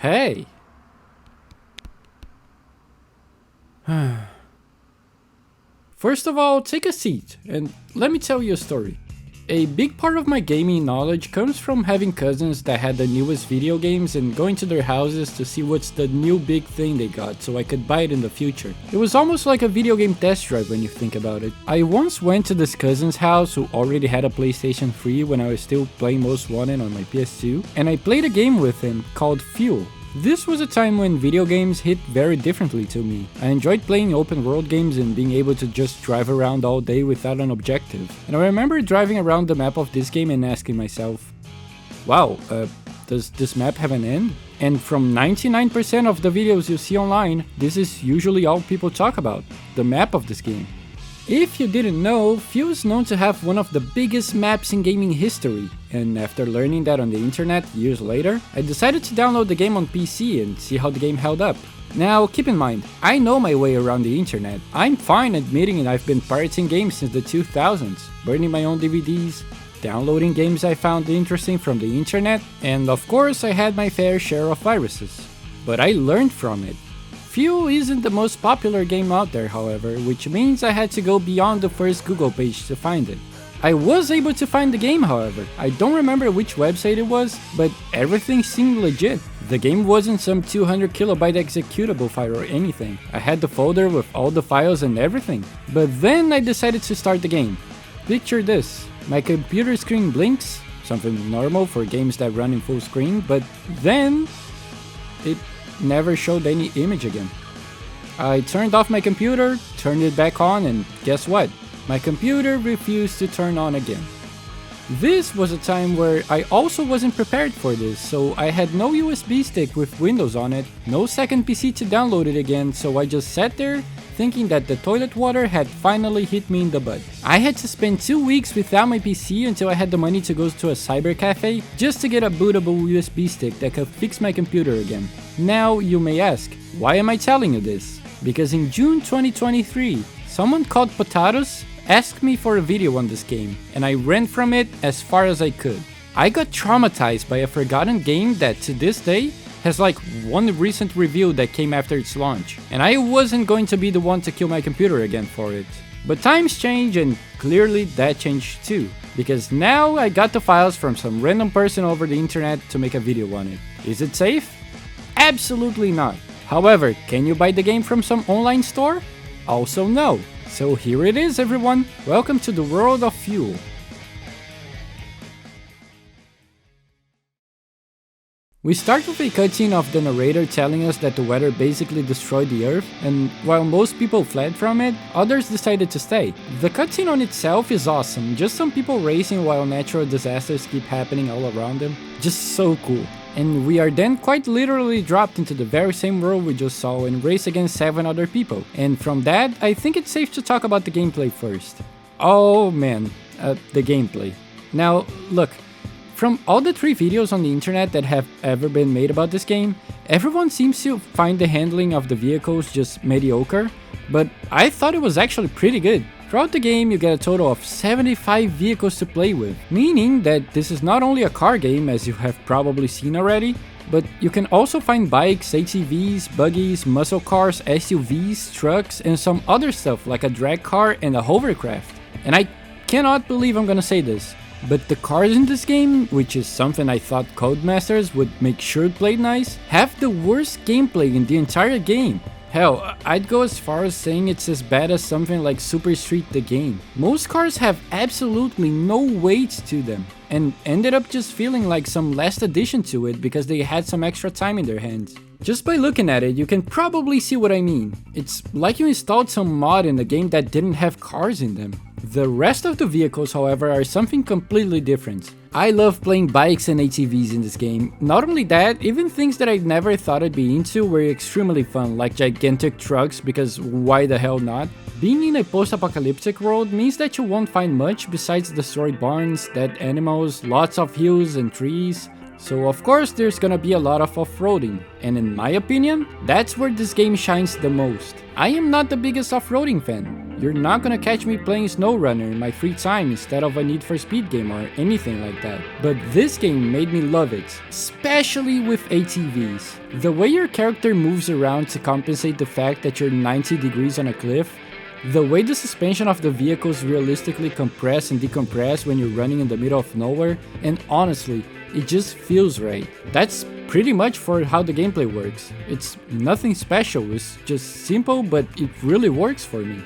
Hey! First of all, take a seat and let me tell you a story. A big part of my gaming knowledge comes from having cousins that had the newest video games and going to their houses to see what's the new big thing they got so I could buy it in the future. It was almost like a video game test drive when you think about it. I once went to this cousin's house who already had a PlayStation 3 when I was still playing Most Wanted on my PS2, and I played a game with him called Fuel. This was a time when video games hit very differently to me. I enjoyed playing open world games and being able to just drive around all day without an objective. And I remember driving around the map of this game and asking myself, wow, does this map have an end? And from 99% of the videos you see online, this is usually all people talk about, the map of this game. If you didn't know, Fuel is known to have one of the biggest maps in gaming history, and after learning that on the internet years later, I decided to download the game on PC and see how the game held up. Now, keep in mind, I know my way around the internet. I'm fine admitting I've been pirating games since the 2000s, burning my own DVDs, downloading games I found interesting from the internet, and of course I had my fair share of viruses. But I learned from it. Fuel isn't the most popular game out there, however, which means I had to go beyond the first Google page to find it. I was able to find the game, however. I don't remember which website it was, but everything seemed legit. The game wasn't some 200 kilobyte executable file or anything. I had the folder with all the files and everything. But then I decided to start the game. Picture this. My computer screen blinks, something normal for games that run in full screen, but then it never showed any image again. I turned off my computer, turned it back on, and guess what? My computer refused to turn on again. This was a time where I also wasn't prepared for this, so I had no USB stick with Windows on it, no second PC to download it again, so I just sat there thinking that the toilet water had finally hit me in the butt. I had to spend 2 weeks without my PC until I had the money to go to a cyber cafe just to get a bootable USB stick that could fix my computer again. Now you may ask, why am I telling you this? Because in June 2023, someone called Potatoes asked me for a video on this game, and I ran from it as far as I could. I got traumatized by a forgotten game that to this day has like one recent review that came after its launch, and I wasn't going to be the one to kill my computer again for it. But times change, and clearly that changed too, because now I got the files from some random person over the internet to make a video on it. Is it safe? Absolutely not. However, can you buy the game from some online store? Also no. So here it is, everyone. Welcome to the world of Fuel. We start with a cutscene of the narrator telling us that the weather basically destroyed the earth, and while most people fled from it, others decided to stay. The cutscene on itself is awesome, just some people racing while natural disasters keep happening all around them. Just so cool. And we are then quite literally dropped into the very same world we just saw and race against 7 other people. And from that, I think it's safe to talk about the gameplay first. Oh man, the gameplay. Now, look. From all the 3 videos on the internet that have ever been made about this game, everyone seems to find the handling of the vehicles just mediocre, but I thought it was actually pretty good. Throughout the game, you get a total of 75 vehicles to play with, meaning that this is not only a car game, as you have probably seen already, but you can also find bikes, ATVs, buggies, muscle cars, SUVs, trucks, and some other stuff like a drag car and a hovercraft. And I cannot believe I'm gonna say this, but the cars in this game, which is something I thought Codemasters would make sure it played nice, have the worst gameplay in the entire game. Hell, I'd go as far as saying it's as bad as something like Super Street the game. Most cars have absolutely no weight to them, and ended up just feeling like some last addition to it because they had some extra time in their hands. Just by looking at it, you can probably see what I mean. It's like you installed some mod in a game that didn't have cars in them. The rest of the vehicles, however, are something completely different. I love playing bikes and ATVs in this game. Not only that, even things that I never thought I'd be into were extremely fun, like gigantic trucks, because why the hell not? Being in a post-apocalyptic world means that you won't find much besides destroyed barns, dead animals, lots of hills and trees, So of course there's gonna be a lot of off-roading, and in my opinion, that's where this game shines the most. I am not the biggest off-roading fan. You're not gonna catch me playing SnowRunner in my free time instead of a Need for Speed game or anything like that. But this game made me love it, especially with ATVs. The way your character moves around to compensate the fact that you're 90 degrees on a cliff, the way the suspension of the vehicles realistically compress and decompress when you're running in the middle of nowhere, and honestly, it just feels right. That's pretty much for how the gameplay works. It's nothing special, it's just simple, but it really works for me.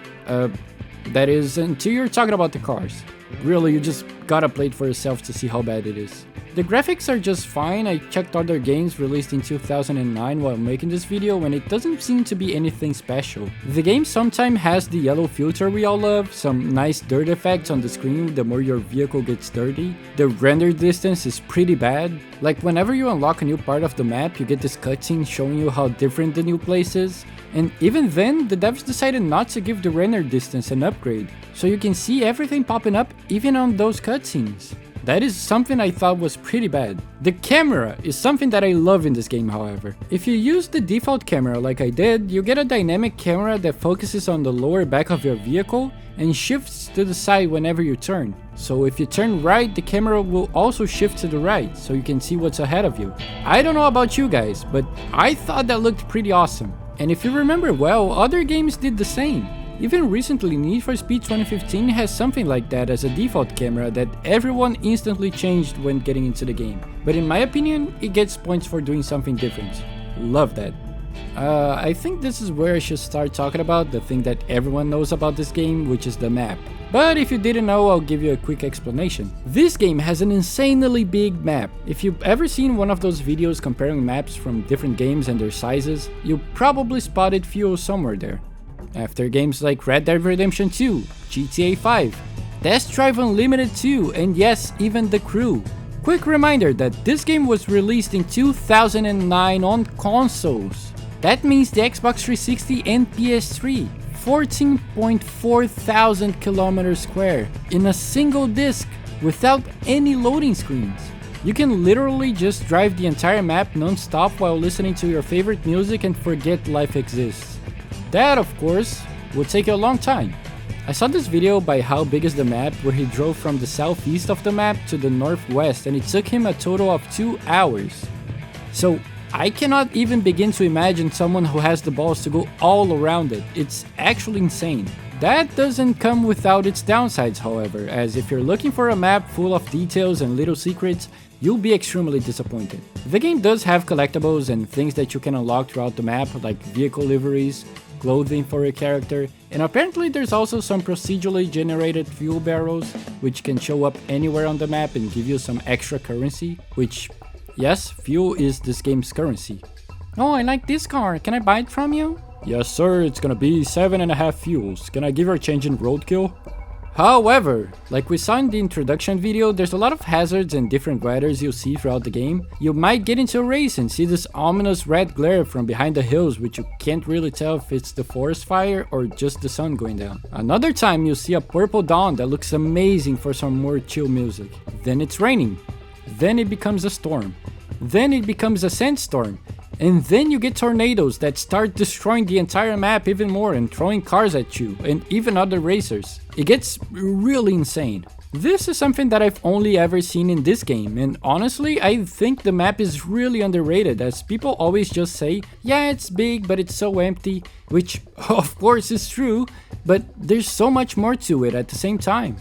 That is, until you're talking about the cars. Really, you just gotta play it for yourself to see how bad it is. The graphics are just fine. I checked other games released in 2009 while making this video, and it doesn't seem to be anything special. The game sometimes has the yellow filter we all love, some nice dirt effects on the screen the more your vehicle gets dirty. The render distance is pretty bad. Like whenever you unlock a new part of the map, you get this cutscene showing you how different the new place is. And even then, the devs decided not to give the render distance an upgrade, so you can see everything popping up even on those cutscenes. That is something I thought was pretty bad. The camera is something that I love in this game, however. If you use the default camera like I did, you get a dynamic camera that focuses on the lower back of your vehicle and shifts to the side whenever you turn. So if you turn right, the camera will also shift to the right, so you can see what's ahead of you. I don't know about you guys, but I thought that looked pretty awesome. And if you remember well, other games did the same. Even recently, Need for Speed 2015 has something like that as a default camera that everyone instantly changed when getting into the game. But in my opinion, it gets points for doing something different. Love that. I think this is where I should start talking about the thing that everyone knows about this game, which is the map. But if you didn't know, I'll give you a quick explanation. This game has an insanely big map. If you've ever seen one of those videos comparing maps from different games and their sizes, you probably spotted Fuel somewhere there. After games like Red Dead Redemption 2, GTA 5, Test Drive Unlimited 2, and yes, even The Crew. Quick reminder that this game was released in 2009 on consoles. That means the Xbox 360 and PS3. 14.4 thousand kilometers square in a single disc without any loading screens. You can literally just drive the entire map non-stop while listening to your favorite music and forget life exists. That, of course, would take you a long time. I saw this video by How Big Is the Map where he drove from the southeast of the map to the northwest, and it took him a total of 2 hours. So I cannot even begin to imagine someone who has the balls to go all around it. It's actually insane. That doesn't come without its downsides, however, as if you're looking for a map full of details and little secrets, you'll be extremely disappointed. The game does have collectibles and things that you can unlock throughout the map, like vehicle liveries, clothing for your character, and apparently there's also some procedurally generated fuel barrels, which can show up anywhere on the map and give you some extra currency, which, yes, fuel is this game's currency. Oh, I like this car, can I buy it from you? Yes sir, it's gonna be 7.5 fuels, can I give her a change in roadkill? However, like we saw in the introduction video, there's a lot of hazards and different weathers you'll see throughout the game. You might get into a race and see this ominous red glare from behind the hills, which you can't really tell if it's the forest fire or just the sun going down. Another time you'll see a purple dawn that looks amazing for some more chill music. Then it's raining. Then it becomes a storm. Then it becomes a sandstorm. And then you get tornadoes that start destroying the entire map even more and throwing cars at you and even other racers. It gets really insane. This is something that I've only ever seen in this game, and honestly I think the map is really underrated, as people always just say, yeah, it's big but it's so empty, which of course is true, but there's so much more to it at the same time.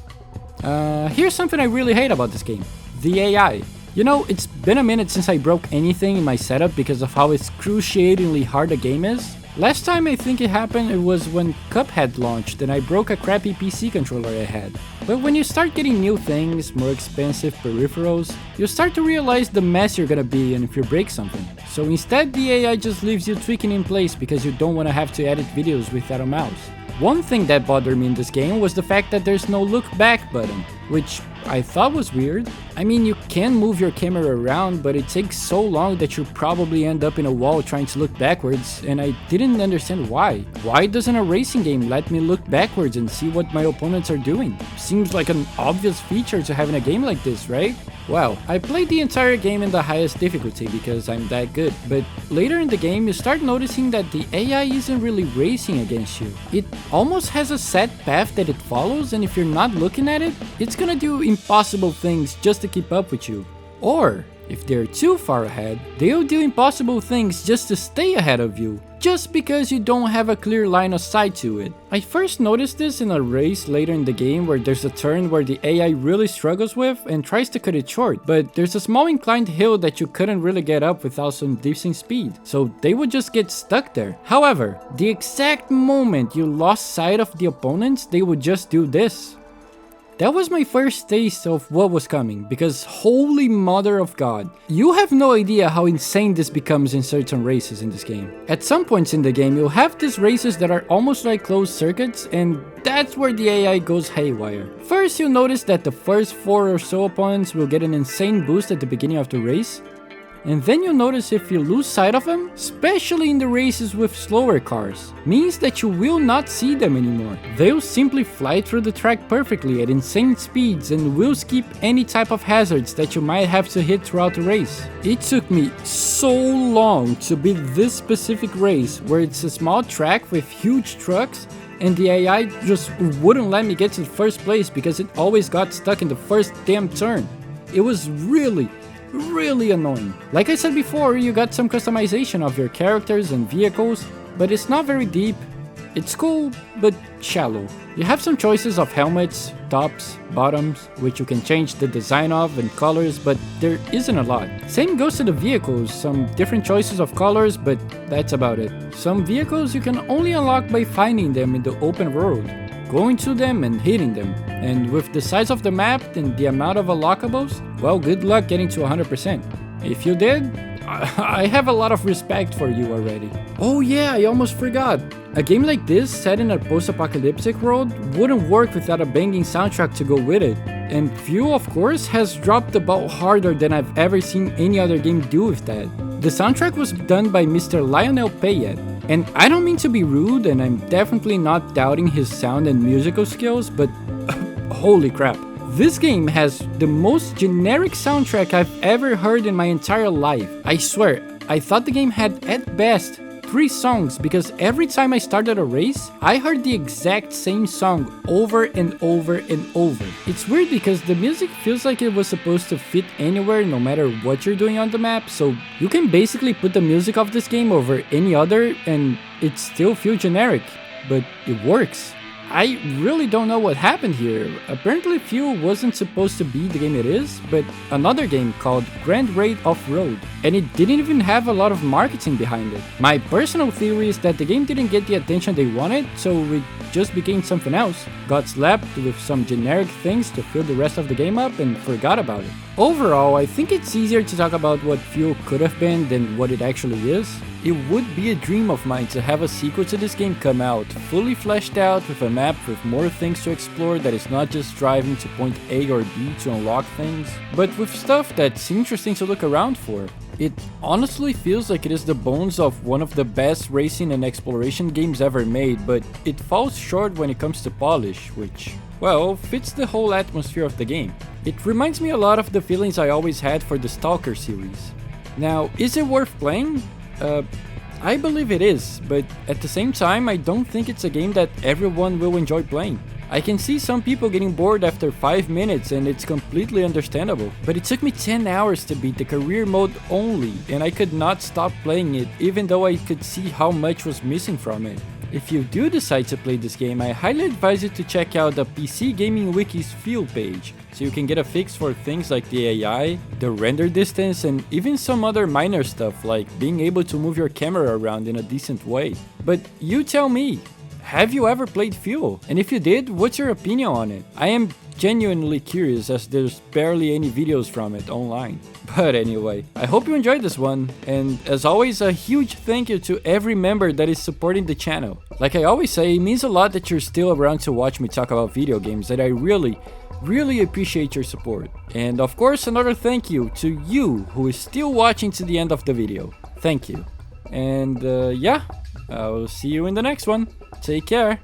Here's something I really hate about this game: the AI. You know, it's been a minute since I broke anything in my setup because of how excruciatingly hard the game is. Last time I think it happened, it was when Cuphead launched and I broke a crappy PC controller I had. But when you start getting new things, more expensive peripherals, you start to realize the mess you're gonna be in if you break something. So instead, the AI just leaves you tweaking in place because you don't want to have to edit videos without a mouse. One thing that bothered me in this game was the fact that there's no look back button, which I thought was weird. I mean, you can move your camera around, but it takes so long that you'll probably end up in a wall trying to look backwards, and I didn't understand why. Why doesn't a racing game let me look backwards and see what my opponents are doing? Seems like an obvious feature to have in a game like this, right? Well, I played the entire game in the highest difficulty because I'm that good, but later in the game you start noticing that the AI isn't really racing against you. It almost has a set path that it follows, and if you're not looking at it, it's gonna do impossible things just to keep up with you. Or, if they're too far ahead, they'll do impossible things just to stay ahead of you, just because you don't have a clear line of sight to it. I first noticed this in a race later in the game where there's a turn where the AI really struggles with and tries to cut it short, but there's a small inclined hill that you couldn't really get up without some decent speed, so they would just get stuck there. However, the exact moment you lost sight of the opponents, they would just do this. That was my first taste of what was coming, because holy mother of god, you have no idea how insane this becomes in certain races in this game. At some points in the game, you'll have these races that are almost like closed circuits, and that's where the AI goes haywire. First, you'll notice that the first 4 or so opponents will get an insane boost at the beginning of the race, and then you'll notice if you lose sight of them, especially in the races with slower cars, means that you will not see them anymore. They'll simply fly through the track perfectly at insane speeds and will skip any type of hazards that you might have to hit throughout the race. It took me so long to beat this specific race where it's a small track with huge trucks and the AI just wouldn't let me get to the first place because it always got stuck in the first damn turn. It was really annoying. Like I said before, you got some customization of your characters and vehicles, but it's not very deep. It's cool, but shallow. You have some choices of helmets, tops, bottoms, which you can change the design of and colors, but there isn't a lot. Same goes to the vehicles, some different choices of colors, but that's about it. Some vehicles you can only unlock by finding them in the open world, going to them and hitting them, and with the size of the map and the amount of unlockables, well, good luck getting to 100%. If you did, I have a lot of respect for you already. Oh yeah, I almost forgot. A game like this, set in a post-apocalyptic world, wouldn't work without a banging soundtrack to go with it. And Fuel, of course, has dropped the ball harder than I've ever seen any other game do with that. The soundtrack was done by Mr. Lionel Payette, and I don't mean to be rude, and I'm definitely not doubting his sound and musical skills, but holy crap. This game has the most generic soundtrack I've ever heard in my entire life. I swear, I thought the game had at best 3 songs because every time I started a race, I heard the exact same song over and over and over. It's weird because the music feels like it was supposed to fit anywhere no matter what you're doing on the map, so you can basically put the music of this game over any other and it still feels generic, but it works. I really don't know what happened here. Apparently Fuel wasn't supposed to be the game it is, but another game called Grand Raid Off-Road, and it didn't even have a lot of marketing behind it. My personal theory is that the game didn't get the attention they wanted, so it just became something else, got slapped with some generic things to fill the rest of the game up and forgot about it. Overall, I think it's easier to talk about what Fuel could have been than what it actually is. It would be a dream of mine to have a sequel to this game come out, fully fleshed out with a map with more things to explore that is not just driving to point A or B to unlock things, but with stuff that's interesting to look around for. It honestly feels like it is the bones of one of the best racing and exploration games ever made, but it falls short when it comes to polish, which, well, fits the whole atmosphere of the game. It reminds me a lot of the feelings I always had for the Stalker series. Now, is it worth playing? I believe it is, but at the same time, I don't think it's a game that everyone will enjoy playing. I can see some people getting bored after 5 minutes and it's completely understandable, but it took me 10 hours to beat the career mode only, and I could not stop playing it even though I could see how much was missing from it. If you do decide to play this game, I highly advise you to check out the PC Gaming Wiki's Fuel page, so you can get a fix for things like the AI, the render distance, and even some other minor stuff like being able to move your camera around in a decent way. But you tell me, have you ever played Fuel? And if you did, what's your opinion on it? I am genuinely curious as there's barely any videos from it online. But anyway, I hope you enjoyed this one, and as always, a huge thank you to every member that is supporting the channel. Like I always say, it means a lot that you're still around to watch me talk about video games that I really Really appreciate your support. And of course, another thank you to you who is still watching to the end of the video. Thank you. And yeah, I'll see you in the next one. Take care.